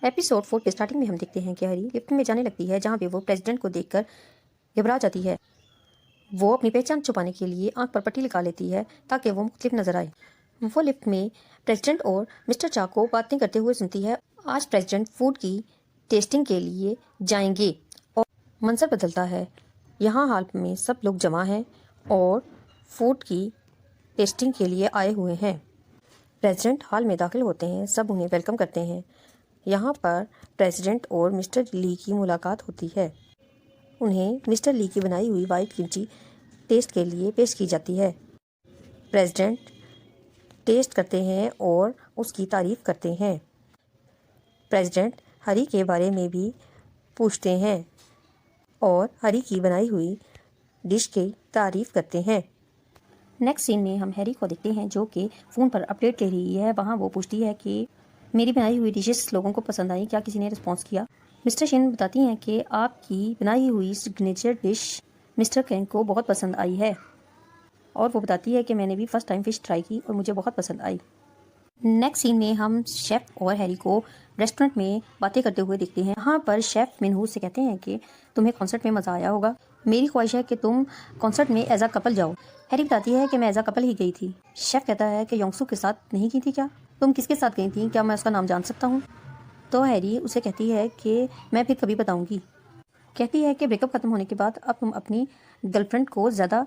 Episode 4 के starting में हम देखते हैं कि हरी लिफ्ट में जाने लगती है, जहाँ पे वो प्रेसिडेंट को देखकर घबरा जाती है। वो अपनी पहचान छुपाने के लिए आंख पर पट्टी लगा लेती है ताकि वो मुख्तलिफ नजर आए। वो लिफ्ट में प्रेसिडेंट और मिस्टर चा को बातें करते हुए सुनती है। आज प्रेसिडेंट फूड की टेस्टिंग के लिए जाएंगे और मंजर बदलता है। यहाँ हाल में सब लोग जमा हैं और फूड की टेस्टिंग के लिए आए हुए हैं। प्रेसिडेंट हॉल में दाखिल होते हैं, सब उन्हें वेलकम करते हैं। यहाँ पर प्रेसिडेंट और मिस्टर ली की मुलाकात होती है। उन्हें मिस्टर ली की बनाई हुई वाइट किमची टेस्ट के लिए पेश की जाती है। प्रेसिडेंट टेस्ट करते हैं और उसकी तारीफ करते हैं। प्रेसिडेंट हरी के बारे में भी पूछते हैं और हरी की बनाई हुई डिश की तारीफ करते हैं। नेक्स्ट सीन में हम हैरी को देखते हैं जो कि फ़ोन पर अपडेट ले रही है। वहाँ वो पूछती है कि मेरी बनाई हुई डिशेस लोगों को पसंद आई, क्या किसी ने रिस्पॉन्स किया। मिस्टर शिन बताती हैं कि आपकी बनाई हुई सिग्नेचर डिश मिस्टर कैंग को बहुत पसंद आई है, और वो बताती है कि मैंने भी फर्स्ट टाइम फ़िश ट्राई की और मुझे बहुत पसंद आई। नेक्स्ट सीन में हम शेफ़ और हैरी को रेस्टोरेंट में बातें करते हुए देखते हैं। यहाँ पर शेफ़ मिनहू से कहते हैं कि तुम्हें कॉन्सर्ट में मज़ा आया होगा, मेरी ख्वाहिश है कि तुम कॉन्सर्ट में एज अ कपल जाओ। हैरी बताती है कि मैं एज अ कपल ही गई थी। शेफ़ कहता है कि योंगसू के साथ नहीं की थी क्या, तुम किसके साथ गई थी, क्या मैं उसका नाम जान सकता हूँ। तो हैरी उसे कहती है कि मैं फिर कभी बताऊँगी। कहती है कि ब्रेकअप खत्म होने के बाद अब तुम अपनी गर्लफ्रेंड को ज़्यादा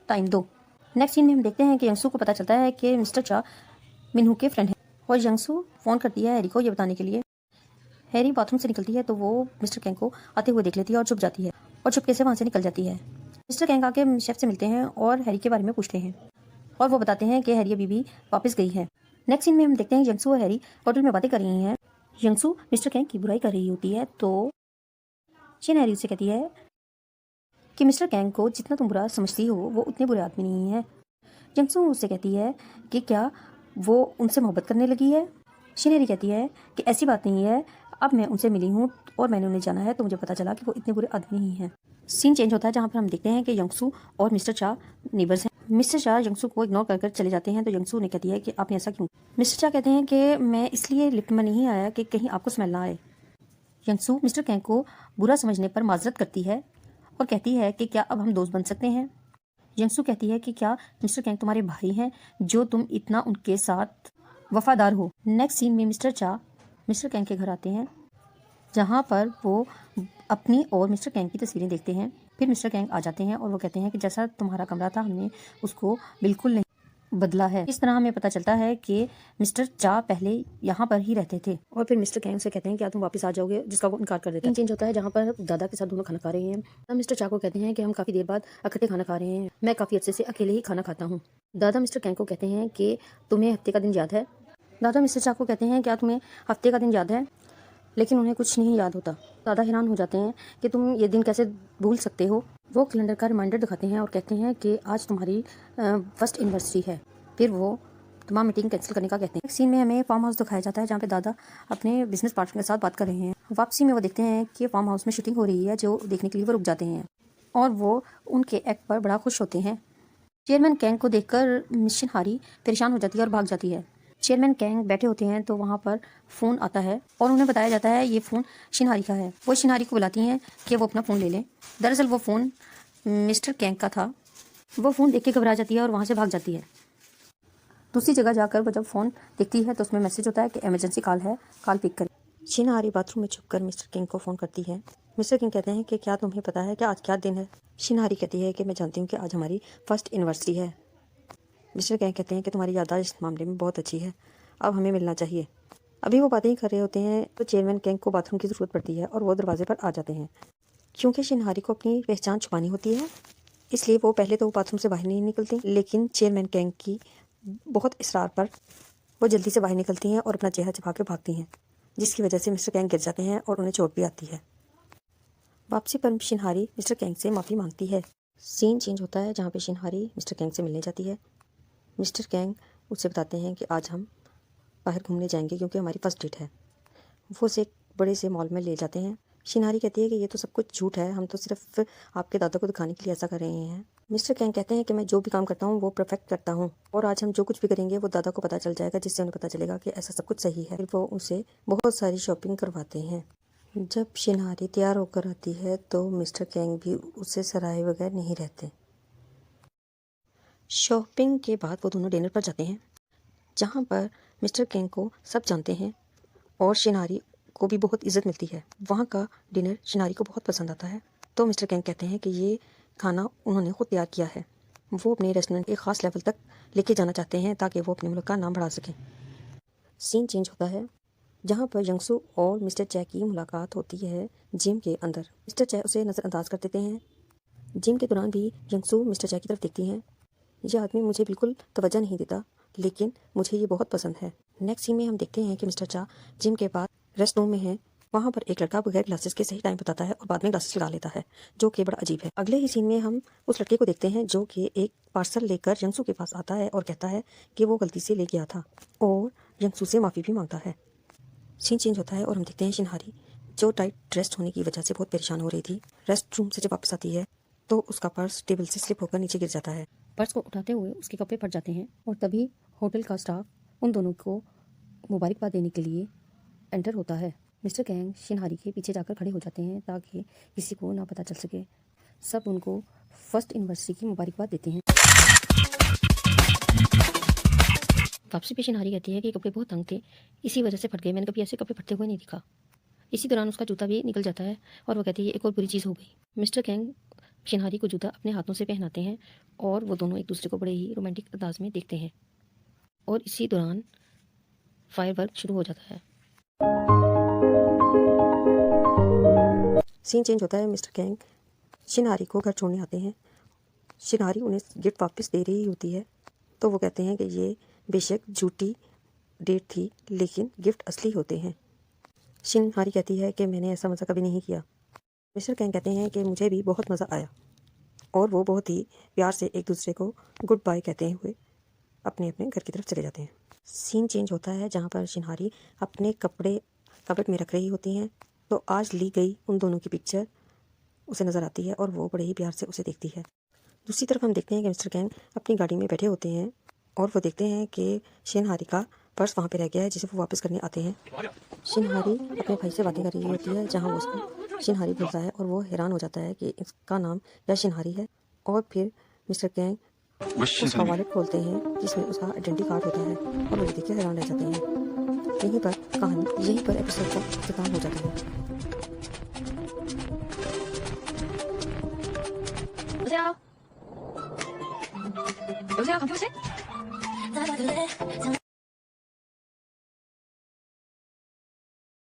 टाइम दो। नेक्स्ट सीन में हम देखते हैं कि यंगसू को पता चलता है कि मिस्टर चा मिनहू के फ्रेंड है, और यंगसू फ़ोन करती है हैरी को ये बताने के लिए। हैरी बाथरूम से निकलती है तो वो मिस्टर कैंग को आते हुए देख लेती है और छुप जाती है, और चुपके से वहाँ से निकल जाती है। मिस्टर कैंग आके शेफ से मिलते हैं और हैरी के बारे में पूछते हैं, और वो बताते हैं कि हैरी अभी भी वापस गई है। नेक्स्ट सीन में हम देखते हैं यंगसू और हैरी होटल में बातें कर रही हैं। यंगसू मिस्टर कैंग की बुराई कर रही होती है तो शिन हैरी से कहती है कि मिस्टर कैंग को जितना तुम बुरा समझती हो वो उतने बुरे आदमी नहीं है। यंगसू उससे कहती है कि क्या वो उनसे मोहब्बत करने लगी है। शिन हैरी कहती है कि ऐसी बात नहीं है, अब मैं उनसे मिली हूँ और मैंने उन्हें जाना है तो मुझे पता चला कि वो इतने बुरे आदमी नहीं हैं। सीन चेंज होता है जहाँ पर हम देखते हैं कि यंगसू और मिस्टर चा नेबर्स हैं। मिस्टर चा यंगसू को इग्नोर कर चले जाते हैं तो यंगसू ने कहती है कि आपने ऐसा क्यों। मिस्टर चा कहते हैं कि मैं इसलिए लिफ्ट में नहीं आया कि कहीं आपको स्मेल ना आए। यंगसू मिस्टर कैंग को बुरा समझने पर माजरत करती है और कहती है कि क्या अब हम दोस्त बन सकते हैं। यंगसू कहती है कि क्या मिस्टर कैंग तुम्हारे भाई हैं जो तुम इतना उनके साथ वफादार हो। नेक्स्ट सीन में मिस्टर चा मिस्टर कैंग के घर आते हैं, जहाँ पर वो अपनी और मिस्टर कैंग की तस्वीरें देखते हैं। फिर मिस्टर कैंग आ जाते हैं और वो कहते हैं कि जैसा तुम्हारा कमरा था हमने उसको बिल्कुल नहीं बदला है। इस तरह हमें पता चलता है कि मिस्टर चा पहले यहाँ पर ही रहते थे। और फिर मिस्टर कैंग से कहते हैं कि क्या तुम वापस आ जाओगे, जिसका वो इनकार कर देता है। चेंज होता है जहाँ पर दादा के साथ दोनों खाना खा रहे हैं। तब मिस्टर चा को कहते हैं कि हम काफ़ी देर बाद इकट्ठे खाना खा रहे हैं, मैं काफ़ी अच्छे से अकेले ही खाना खाता हूँ। दादा मिस्टर कैंग को कहते हैं कि तुम्हें हफ्ते का दिन याद है। दादा मिस्टर चा को कहते हैं क्या तुम्हें हफ्ते का दिन याद है, लेकिन उन्हें कुछ नहीं याद होता। दादा हैरान हो जाते हैं कि तुम ये दिन कैसे भूल सकते हो। वो कैलेंडर का रिमाइंडर दिखाते हैं और कहते हैं कि आज तुम्हारी फर्स्ट एनिवर्सरी है। फिर वो तमाम मीटिंग कैंसिल करने का कहते हैं। एक सीन में हमें फार्म हाउस दिखाया जाता है जहाँ पे दादा अपने बिजनेस पार्टनर के साथ बात कर रहे हैं। वापसी में वो देखते हैं कि फार्म हाउस में शूटिंग हो रही है, जो देखने के लिए वो रुक जाते हैं और वो उनके एक्ट पर बड़ा खुश होते हैं। चेयरमैन कैंग को देखकर मिस शिन हारी परेशान हो जाती है और भाग जाती है। चेयरमैन कैंग बैठे होते हैं तो वहाँ पर फ़ोन आता है और उन्हें बताया जाता है ये फ़ोन शिनहारी का है। वो शिनहारी को बुलाती हैं कि वो अपना फ़ोन ले लें। दरअसल वो फ़ोन मिस्टर कैंग का था। वो फ़ोन देख के घबरा जाती है और वहाँ से भाग जाती है। दूसरी जगह जाकर वो जब फ़ोन देखती है तो उसमें मैसेज होता है कि इमरजेंसी कॉल है, कॉल पिक करें। शिनहारी बाथरूम में छुपकर मिस्टर किंग को फ़ोन करती है। मिस्टर किंग कहते हैं कि क्या तुम्हें पता है कि आज क्या दिन है। शिनहारी कहती है कि मैं जानती हूँ कि आज हमारी फर्स्ट एनिवर्सरी है। मिस्टर कैंग कहते हैं कि तुम्हारी याददाश्त इस मामले में बहुत अच्छी है, अब हमें मिलना चाहिए। अभी वो बातें ही कर रहे होते हैं तो चेयरमैन कैंग को बाथरूम की ज़रूरत पड़ती है और वो दरवाजे पर आ जाते हैं। क्योंकि शिनहारी को अपनी पहचान छुपानी होती है, इसलिए वो पहले तो बाथरूम से बाहर नहीं निकलती, लेकिन चेयरमैन कैंग की बहुत इसरार पर वो जल्दी से बाहर निकलती हैं और अपना चेहरा छिपा के भागती हैं, जिसकी वजह से मिस्टर कैंग गिर जाते हैं और उन्हें चोट भी आती है। वापसी पर शिनहारी मिस्टर कैंग से माफ़ी मांगती है। सीन चेंज होता है जहाँ पे शिनहारी मिस्टर कैंग से मिलने जाती है। मिस्टर कैंग उससे बताते हैं कि आज हम बाहर घूमने जाएंगे क्योंकि हमारी फर्स्ट डेट है। वो उसे एक बड़े से मॉल में ले जाते हैं। शिनहारी कहती है कि ये तो सब कुछ झूठ है, हम तो सिर्फ आपके दादा को दिखाने के लिए ऐसा कर रहे हैं। मिस्टर कैंग कहते हैं कि मैं जो भी काम करता हूँ वो परफेक्ट करता हूँ और आज हम जो कुछ भी करेंगे वो दादा को पता चल जाएगा, जिससे उन्हें पता चलेगा कि ऐसा सब कुछ सही है। फिर वो उसे बहुत सारी शॉपिंग करवाते हैं। जब शिनारी तैयार होकर आती है तो मिस्टर कैंग भी उसे सराहे बगैर नहीं रहते। शॉपिंग के बाद वो दोनों डिनर पर जाते हैं, जहाँ पर मिस्टर कैंग को सब जानते हैं और शिनारी को भी बहुत इज्जत मिलती है। वहाँ का डिनर शिनारी को बहुत पसंद आता है। तो मिस्टर कैंग कहते हैं कि ये खाना उन्होंने खुद तैयार किया है। वो अपने रेस्टोरेंट एक ख़ास लेवल तक लेके जाना चाहते हैं ताकि वो अपने मुल्क का नाम बढ़ा सकें। सीन चेंज होता है, जहाँ पर यंगसू और मिस्टर चै की मुलाकात होती है जिम के अंदर। मिस्टर चै उसे नज़रअंदाज कर देते हैं। जिम के दौरान भी यंगसू मिस्टर चै की तरफ देखती हैं। ये आदमी मुझे बिल्कुल तवज्जो नहीं देता, लेकिन मुझे ये बहुत पसंद है। नेक्स्ट सीन में हम देखते हैं कि मिस्टर चा जिम के बाद रेस्ट रूम में है। वहाँ पर एक लड़का बगैर ग्लासेस के सही टाइम बताता है और बाद में ग्लासेस लगा लेता है, जो कि बड़ा अजीब है। अगले ही सीन में हम उस लड़के को देखते हैं जो कि एक पार्सल लेकर यंगसू के पास आता है और कहता है कि वो गलती से ले गया था और यंगसू से माफ़ी भी मांगता है। सीन चेंज होता है और हम देखते हैं शिनहारी, जो टाइट ड्रेस्ड होने की वजह से बहुत परेशान हो रही थी। रेस्ट रूम से जब वापस आती है तो उसका पर्स टेबल से स्लिप होकर नीचे गिर जाता है। पर्स को उठाते हुए उसके कपड़े फट जाते हैं और तभी होटल का स्टाफ उन दोनों को मुबारकबाद देने के लिए एंटर होता है। मिस्टर कैंग शिनहारी के पीछे जाकर खड़े हो जाते हैं ताकि किसी को ना पता चल सके। सब उनको फर्स्ट एनिवर्सरी की मुबारकबाद देते हैं। वापसी पे शिनहारी कहती है कि कपड़े बहुत तंग थे, इसी वजह से फट गए। मैंने कभी ऐसे कपड़े फटते हुए नहीं दिखा। इसी दौरान उसका जूता भी निकल जाता है और वो कहती है एक और बुरी चीज़ हो गई। मिस्टर कैंग शिनहारी को जूता अपने हाथों से पहनाते हैं और वो दोनों एक दूसरे को बड़े ही रोमांटिक अंदाज में देखते हैं और इसी दौरान फायरवर्क शुरू हो जाता है। सीन चेंज होता है। मिस्टर कैंग शिनहारी को घर छोड़ने आते हैं। शिनहारी उन्हें गिफ्ट वापस दे रही होती है तो वो कहते हैं कि ये बेशक झूठी डेट थी, लेकिन गिफ्ट असली होते हैं। शिनहारी कहती है कि मैंने ऐसा मज़ा कभी नहीं किया। मिस्टर कैंग कहते हैं कि मुझे भी बहुत मज़ा आया और वो बहुत ही प्यार से एक दूसरे को गुड बाय कहते हुए अपने अपने घर की तरफ चले जाते हैं। सीन चेंज होता है, जहाँ पर शिनहारी अपने कपड़े कबर्ड में रख रही होती हैं तो आज ली गई उन दोनों की पिक्चर उसे नज़र आती है और वो बड़े ही प्यार से उसे देखती है। दूसरी तरफ हम देखते हैं कि मिस्टर कैंग अपनी गाड़ी में बैठे होते हैं और वो देखते हैं कि शिनहारी का पर्स वहाँ पे रह गया है, जिसे वो वापस करने आते हैं। शिनहारी अपने भाई से बातें कर रही होती है, जहाँ वो उसको शिनहारी बोलता है और वो हैरान हो जाता है कि इसका नाम या शिनहारी है। और फिर मिस्टर कैंग उसका वॉलेट खोलते हैं जिसमें उसका आइडेंटिटी कार्ड होता है और वो देख के हैरान रह जाते हैं। यहीं पर कहानी, यहीं पर एपिसोड का इख्तिताम हो जाता है। 여보세요? 여보세요, 강평 씨?